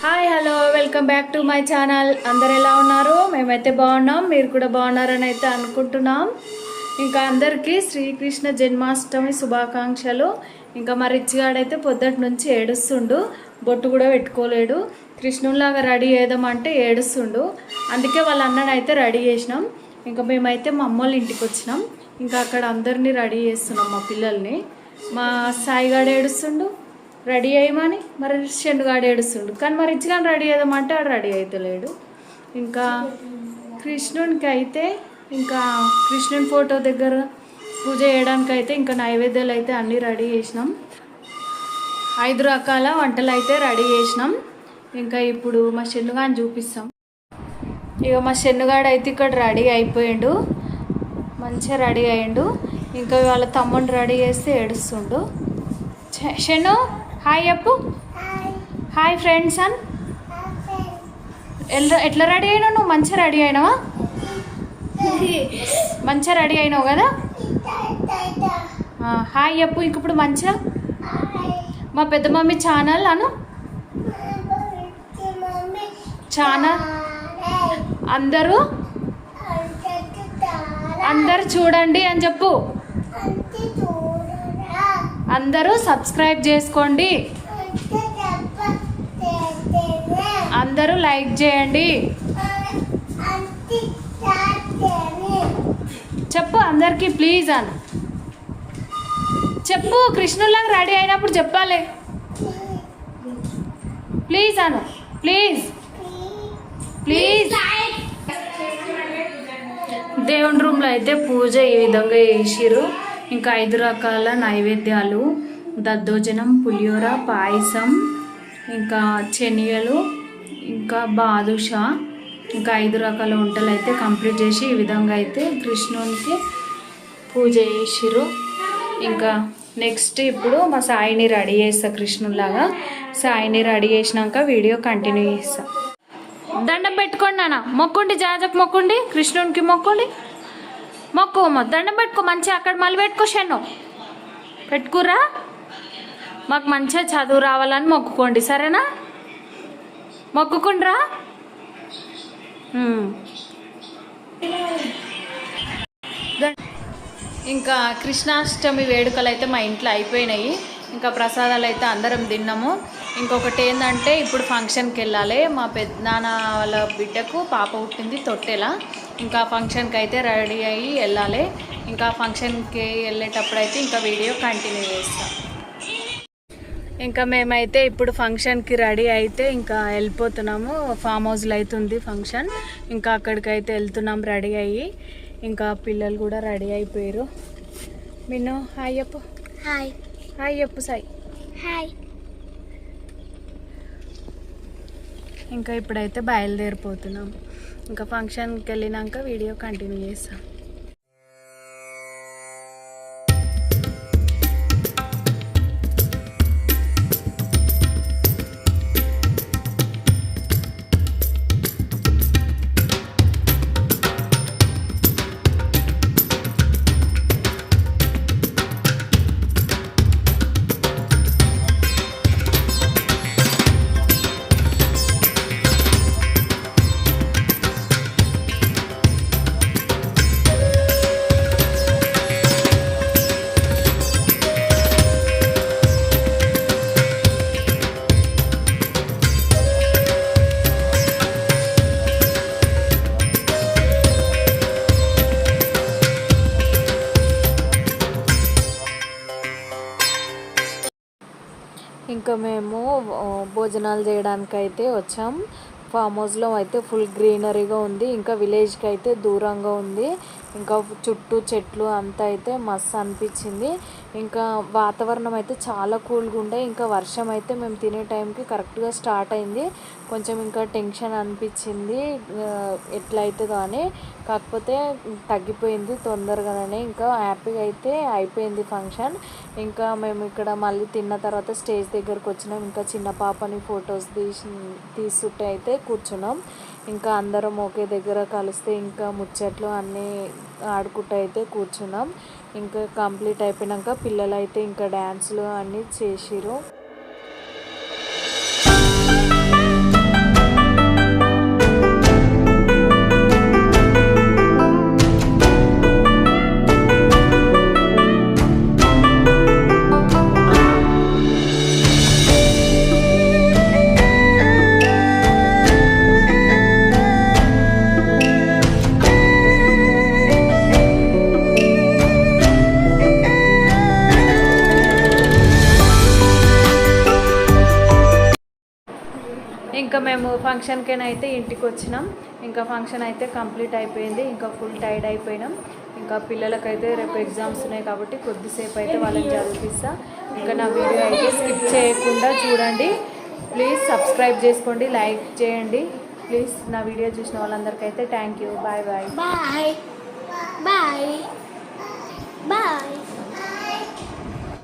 Hi hello welcome back to my channel. అందరు ఎలా ఉన్నారు? మేమైతే బాగున్నాం, మీరు కూడా బాగున్నారని అయితే అనుకుంటున్నాం. ఇంకా అందరికీ శ్రీకృష్ణ జన్మాష్టమి శుభాకాంక్షలు. ఇంకా మా రిచ్చిగాడైతే పొద్దుటి నుంచి ఏడుస్తుండు, బొట్టు కూడా పెట్టుకోలేడు. కృష్ణునిలాగా రెడీ చేద్దామంటే ఏడుస్తుండు. అందుకే వాళ్ళ అన్నని అయితే రెడీ చేసినాం. ఇంకా మేమైతే మా అమ్మోళ్ళ ఇంటికి వచ్చినాం. ఇంకా అక్కడ అందరినీ రెడీ చేస్తున్నాం, మా పిల్లల్ని. మా సాయిగాడు ఏడుస్తుండు రెడీ అయ్యమని, మరి షెండుగాడు ఏడుస్తుండు. కానీ మరి రిచ్చిగాని రెడీ చేద్దామంటే ఆడు రెడీ అవుతలేడు. ఇంకా కృష్ణునికి అయితే ఇంకా కృష్ణుని ఫోటో దగ్గర పూజ చేయడానికి అయితే ఇంకా నైవేద్యాలు అయితే అన్నీ రెడీ చేసినాం. 5 రకాల వంటలు అయితే రెడీ చేసినాం. ఇంకా ఇప్పుడు మా షెన్నుగాని చూపిస్తాం. ఇక మా షెన్నుగాడు అయితే ఇక్కడ రెడీ అయిపోయిండు, మంచిగా రెడీ అయ్యిండు. ఇంకా వాళ్ళ తమ్ముడిని రెడీ చేస్తే ఏడుస్తుండు. షెన్ను హాయ్ చెప్పు. హాయ్ ఫ్రెండ్స్ అన్. ఎట్లా రెడీ అయినావు నువ్వు? మంచిగా రెడీ అయినావా? మంచిగా రెడీ అయినావు కదా. హాయ్ చెప్పు ఇంక ఇప్పుడు మంచిగా. మా పెద్ద మమ్మీ ఛానల్ అను, ఛానల్ అందరూ చూడండి అని చెప్పు. అందరూ సబ్స్క్రైబ్ చేసుకోండి, అందరూ లైక్ చేయండి. చెప్పు అందరికీ ప్లీజ్ అని చెప్పు. కృష్ణులాగా రెడీ అయినప్పుడు చెప్పాలి ప్లీజ్ అను, ప్లీజ్ ప్లీజ్. దేవుని రూమ్లో అయితే పూజ ఈ విధంగా చేసిర్రు. ఇంకా 5 రకాల నైవేద్యాలు, దద్దోజనం, పులిహోర, పాయసం, ఇంకా శనగలు, ఇంకా బాదుషా, ఇంకా 5 రకాల వంటలు అయితే కంప్లీట్ చేసి ఈ విధంగా అయితే కృష్ణునికి పూజ చేసిర్రు. ఇంకా నెక్స్ట్ ఇప్పుడు మా సాయిని రెడీ చేస్తా కృష్ణులాగా. సాయిని రెడీ చేసినాక వీడియో కంటిన్యూ చేస్తా. దండం పెట్టుకోండి నాన్న, మొక్కుండి, జాజకు మొక్కుండి, కృష్ణునికి మొక్కుండి, మొక్కు దండం పెట్టుకో మంచిగా. అక్కడ మళ్ళీ పెట్టుకో, షెన్ను పెట్టుకురా. మాకు మంచిగా చదువు రావాలని మొక్కుకోండి, సరేనా? మొక్కుకుండ్రా. ఇంకా కృష్ణాష్టమి వేడుకలు అయితే మా ఇంట్లో అయిపోయినాయి. ఇంకా ప్రసాదాలు అయితే అందరం తిన్నాము. ఇంకొకటి ఏంటంటే ఇప్పుడు ఫంక్షన్కి వెళ్ళాలి. మా పెద్దనాన్న వాళ్ళ బిడ్డకు పాప పుట్టింది తొట్టెలా. ఇంకా ఫంక్షన్కి అయితే రెడీ అయ్యి వెళ్ళాలి. ఇంకా ఫంక్షన్కి వెళ్ళేటప్పుడు అయితే ఇంకా వీడియో కంటిన్యూ చేస్తాం. ఇంకా మేమైతే ఇప్పుడు ఫంక్షన్కి రెడీ అయితే ఇంకా వెళ్ళిపోతున్నాము. ఫామ్ హౌస్లో అవుతుంది ఫంక్షన్. ఇంకా అక్కడికైతే వెళ్తున్నాం రెడీ అయ్యి. ఇంకా పిల్లలు కూడా రెడీ అయిపోయారు. మిన్ను హాయ్ చెప్పు. హాయ్ హాయ్ చెప్పు సాయి. హాయ్. ఇంకా ఇప్పుడైతే బయలుదేరిపోతున్నాం. ఇంకా ఫంక్షన్కి వెళ్ళినాక వీడియో కంటిన్యూ చేస్తాం. ఇంకా మేము భోజనాలు చేయడానికి అయితే వచ్చాం. ఫామ్ హౌస్లో అయితే ఫుల్ గ్రీనరీగా ఉంది. ఇంకా విలేజ్కి అయితే దూరంగా ఉంది. ఇంకా చుట్టూ చెట్లు అంతా అయితే మస్తు అనిపించింది. ఇంకా వాతావరణం అయితే చాలా కూల్గా ఉండే. ఇంకా వర్షం అయితే మేము తినే టైంకి కరెక్ట్గా స్టార్ట్ అయింది. కొంచెం ఇంకా టెన్షన్ అనిపించింది ఎట్లా అవుతుందో అని. కాకపోతే తగ్గిపోయింది తొందరగానే. ఇంకా హ్యాపీగా అయితే అయిపోయింది ఫంక్షన్. ఇంకా మేము ఇక్కడ మళ్ళీ తిన్న తర్వాత స్టేజ్ దగ్గరకు వచ్చినాం. ఇంకా చిన్న పాపని ఫొటోస్ తీసుకుంటే అయితే కూర్చున్నాం. ఇంకా అందరం ఒకే దగ్గర కలిస్తే ఇంకా ముచ్చట్లు అన్నీ ఆడుకుంటూ అయితే కూర్చున్నాం. ఇంకా కంప్లీట్ అయిపోయాక పిల్లలు అయితే ఇంకా డ్యాన్సులు అన్నీ చేసిరు. ఇంకా మేము ఫంక్షన్కేనైతే ఇంటికి వచ్చినాం. ఇంకా ఫంక్షన్ అయితే కంప్లీట్ అయిపోయింది. ఇంకా ఫుల్ టైర్డ్ అయిపోయినాం. ఇంకా పిల్లలకైతే రేపు ఎగ్జామ్స్ ఉన్నాయి కాబట్టి కొద్దిసేపు అయితే వాళ్ళని చదివిస్తా. ఇంకా నా వీడియో అయితే స్కిప్ చేయకుండా చూడండి. ప్లీజ్ సబ్స్క్రైబ్ చేసుకోండి, లైక్ చేయండి ప్లీజ్. నా వీడియో చూసిన వాళ్ళందరికీ అయితే thank you. Bye bye bye bye bye.